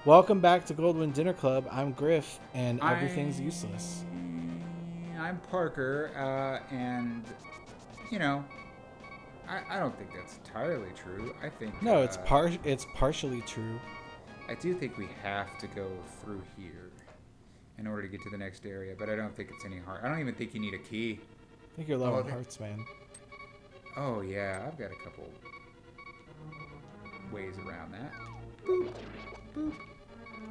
Welcome back to Goldwynn Dinner Club. I'm Grif, and everything's useless. I'm Parker, and you know, I don't think that's entirely true. I think No, it's partially true. I do think we have to go through here in order to get to the next area, but I don't think it's any hard. I don't even think you need a key. I think you're low on hearts, man. Oh yeah, I've got a couple ways around that. Boop, boop.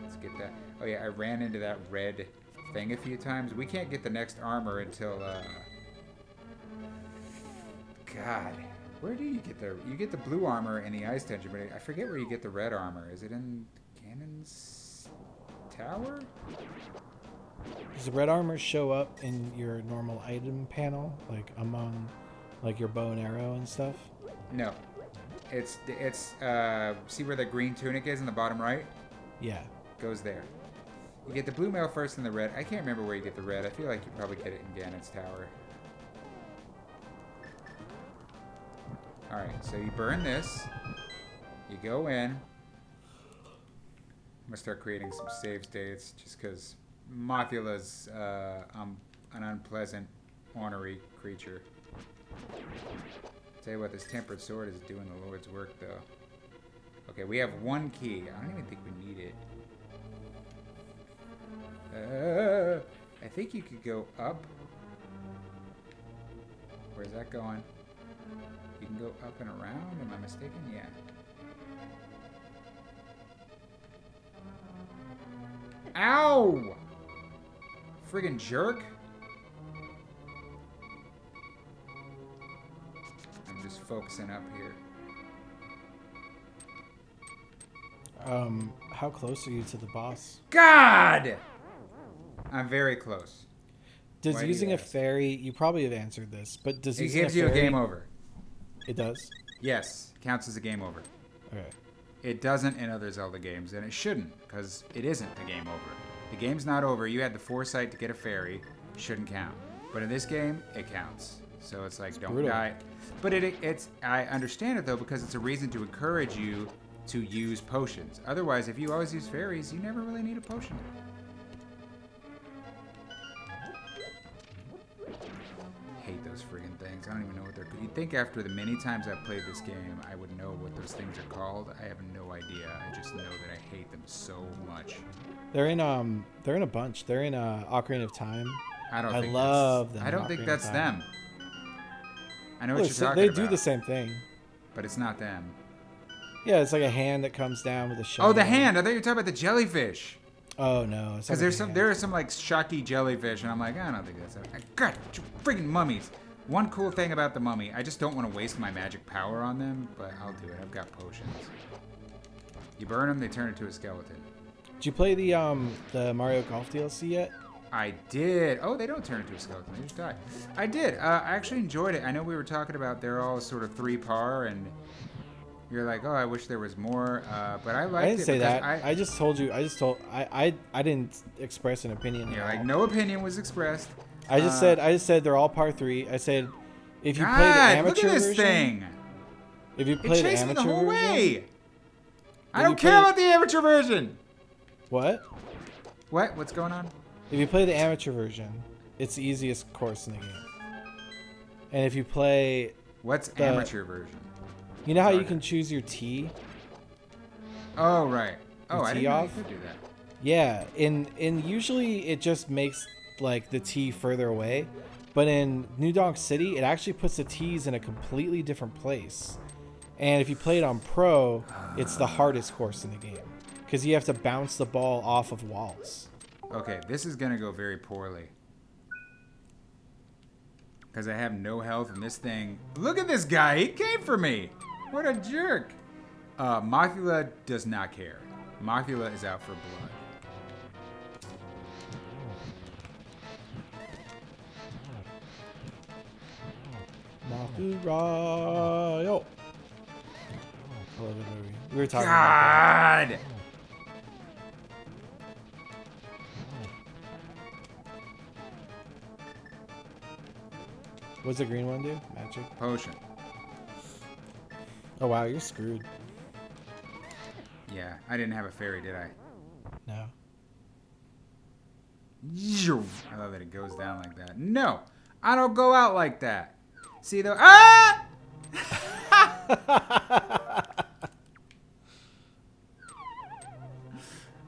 Let's get that. Oh yeah, I ran into that red thing a few times. We can't get the next armor until God, where do you get the? You get the blue armor in the ice dungeon, but I forget where you get the red armor. Is it in Ganon's tower? Does the red armor show up in your normal item panel, like among, like your bow and arrow and stuff? No, it's see where the green tunic is in the bottom right? Yeah. Goes there. You get the blue mail first and the red. I can't remember where you get the red. I feel like you probably get it in Ganon's tower. Alright, so you burn this. You go in. I'm going to start creating some save states just because Mothula's an unpleasant, ornery creature. Tell you what, this tempered sword is doing the Lord's work, though. Okay, we have one key. I don't even think we need it. I think you could go up. Where's that going? You can go up and around? Am I mistaken? Yeah. Ow! Friggin' jerk. I'm just focusing up here. How close are you to the boss? God! I'm very close. Does using a fairy, you probably have answered this, but does it using gives a fairy, you a game over? It does? Yes, counts as a game over. Okay. It doesn't in other Zelda games, and it shouldn't, because it isn't a game over. The game's not over. You had the foresight to get a fairy. Shouldn't count. But in this game, it counts. So it's like, don't brutal. die. But it's I understand it, though, because it's a reason to encourage you to use potions. Otherwise, if you always use fairies, you never really need a potion. Hate those friggin' things. I don't even know what they're called. You'd think after the many times I've played this game, I would know what those things are called. I have no idea. I just know that I hate them so much. They're in a bunch. They're in Ocarina of Time. I don't love them. I don't think that's them. I know what you're So talking they about. do the same thing. But it's not them. Yeah, it's like a hand that comes down with a shell. Oh, the hand! I thought you were talking about the jellyfish. Oh no, Because there are some like shocky jellyfish, and I'm like, I don't think that's it. God, friggin' mummies. One cool thing about the mummy, I just don't want to waste my magic power on them, but I'll do it. I've got potions. You burn them, they turn into a skeleton. Did you play the Mario Golf DLC yet? I did. Oh, they don't turn into a skeleton. They just die. I did. I actually enjoyed it. I know we were talking about they're all sort of 3 par, and you're like, oh, I wish there was more. But I liked it. I didn't say that. I just told you. I didn't express an opinion. Yeah, like no opinion was expressed. I just said they're all par 3. I said if you God, play the amateur look at this version, thing. if you play the chased me amateur the whole version, way. I don't care about the amateur version. What? What? What's going on? If you play the amateur version, it's the easiest course in the game. And if you play What's amateur version? You know how you can choose your tee? Oh, right. Oh, I tee didn't know you off? could do that. Yeah, in usually it just makes like the tee further away, but in New Donk City it actually puts the tees in a completely different place. And if you play it on pro, it's the hardest course in the game because you have to bounce the ball off of walls. Okay, this is gonna go very poorly because I have no health and this thing. Look at this guy. He came for me. What a jerk. Mothula does not care. Mothula is out for blood. Mario. I love the movie. We were talking about God! What's the green one do? Magic. Potion. Oh wow, you're screwed. Yeah, I didn't have a fairy, did I? No. I love that it goes down like that. No! I don't go out like that. See the... Ah!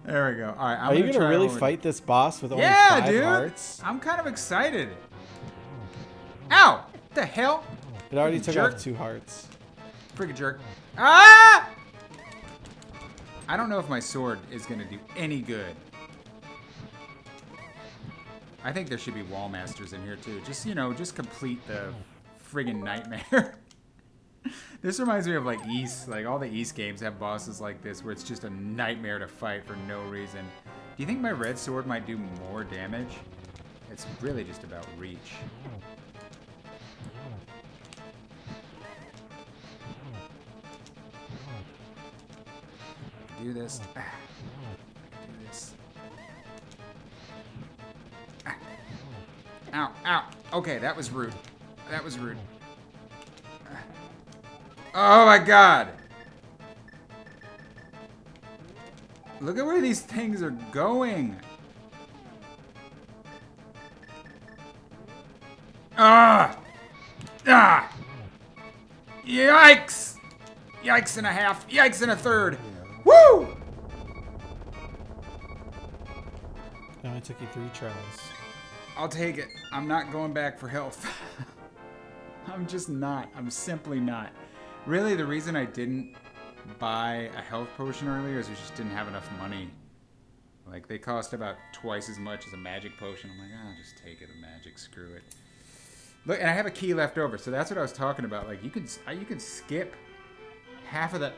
There we go. All right, Are you gonna really fight this boss with only 5 hearts? I'm kind of excited. Ow! What the hell? It already Freaking took jerk. off 2 hearts. Freaking jerk. Ah! I don't know if my sword is gonna do any good. I think there should be wall masters in here too. Just, you know, just complete the friggin' nightmare. This reminds me of like East. Like all the East games have bosses like this where it's just a nightmare to fight for no reason. Do you think my red sword might do more damage? It's really just about reach. Do this. I can do this. Ow, ow. Okay, that was rude. That was rude. Oh my god! Look at where these things are going. Ah! Ah! Yikes! Yikes and a half. Yikes and a third. Woo! It only took you 3 tries. I'll take it. I'm not going back for health. I'm just not. I'm simply not. Really, the reason I didn't buy a health potion earlier is we just didn't have enough money. Like, they cost about twice as much as a magic potion. I'm like, I'll just take it, a magic, screw it. Look, and I have a key left over, so that's what I was talking about. Like, you can skip half of that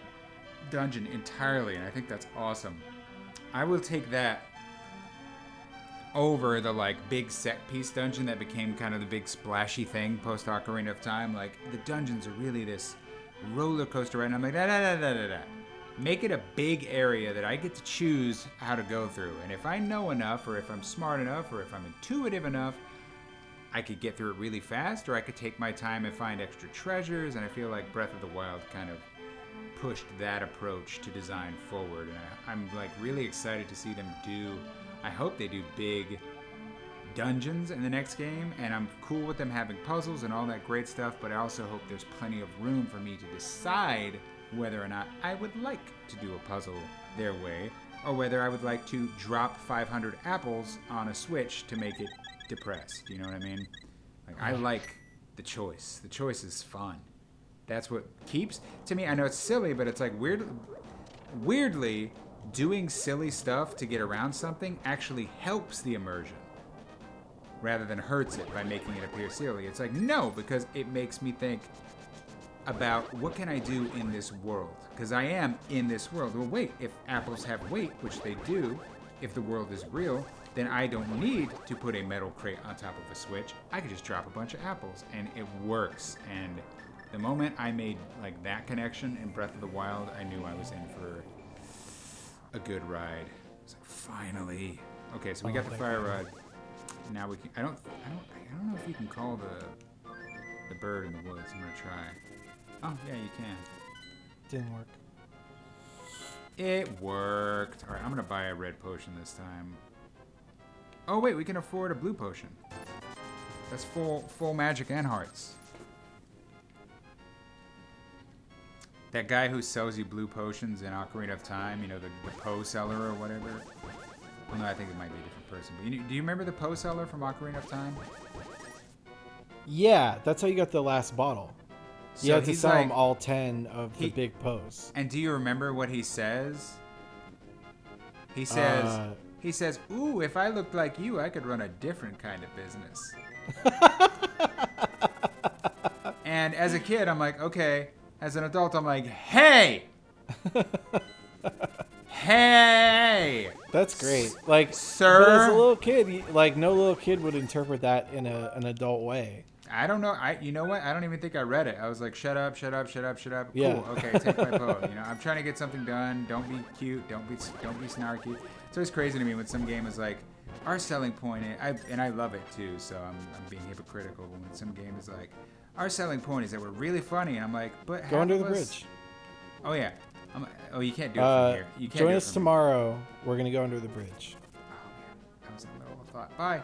dungeon entirely, and I think that's awesome. I will take that over the like big set piece dungeon that became kind of the big splashy thing post Ocarina of Time. Like the dungeons are really this roller coaster ride, and I'm like, da. Make it a big area that I get to choose how to go through, and if I know enough, or if I'm smart enough, or if I'm intuitive enough, I could get through it really fast, or I could take my time and find extra treasures. And I feel like Breath of the Wild kind of pushed that approach to design forward, and I'm like really excited to see them do. I hope they do big dungeons in the next game, and I'm cool with them having puzzles and all that great stuff, but I also hope there's plenty of room for me to decide whether or not I would like to do a puzzle their way, or whether I would like to drop 500 apples on a switch to make it depressed. You know what I mean? Like, I like the choice. The choice is fun. That's what keeps, to me, I know it's silly, but it's like weirdly, doing silly stuff to get around something actually helps the immersion rather than hurts it by making it appear silly. It's like, no, because it makes me think about what can I do in this world? Because I am in this world. Well, wait, if apples have weight, which they do, if the world is real, then I don't need to put a metal crate on top of a switch. I could just drop a bunch of apples, and it works. And the moment I made like that connection in Breath of the Wild, I knew I was in for a good ride. It's like, finally. Okay, so we got the fire rod. Now we can. I don't know if you can call the bird in the woods. I'm gonna try. Oh yeah, you can. Didn't work. It worked. All right, I'm gonna buy a red potion this time. Oh wait, we can afford a blue potion. That's full magic and hearts. That guy who sells you blue potions in Ocarina of Time, you know, the Poe seller or whatever. Well, no, I think it might be a different person. But do you remember the Poe seller from Ocarina of Time? Yeah, that's how you got the last bottle. So you had to sell like, him all 10 of the big Poes. And do you remember what he says? He says, ooh, if I looked like you, I could run a different kind of business. And as a kid, I'm like, okay. As an adult, I'm like, hey! Hey! That's great. Like, sir? But as a little kid, like, no little kid would interpret that in an adult way. I don't know. You know what? I don't even think I read it. I was like, shut up, shut up, shut up, shut up. Yeah. Cool. Okay, take my vote. You know, I'm trying to get something done. Don't be cute. Don't be snarky. It's always crazy to me when some game is like, our selling point is, and I love it too. So I'm being hypocritical when some game is like, our selling point is that we're really funny. And I'm like, but Go under the bridge. Oh yeah. You can't do it from here. You can't join do it us from tomorrow. We're gonna go under the bridge. Here. Oh man, I was in the middle of a thought. Bye.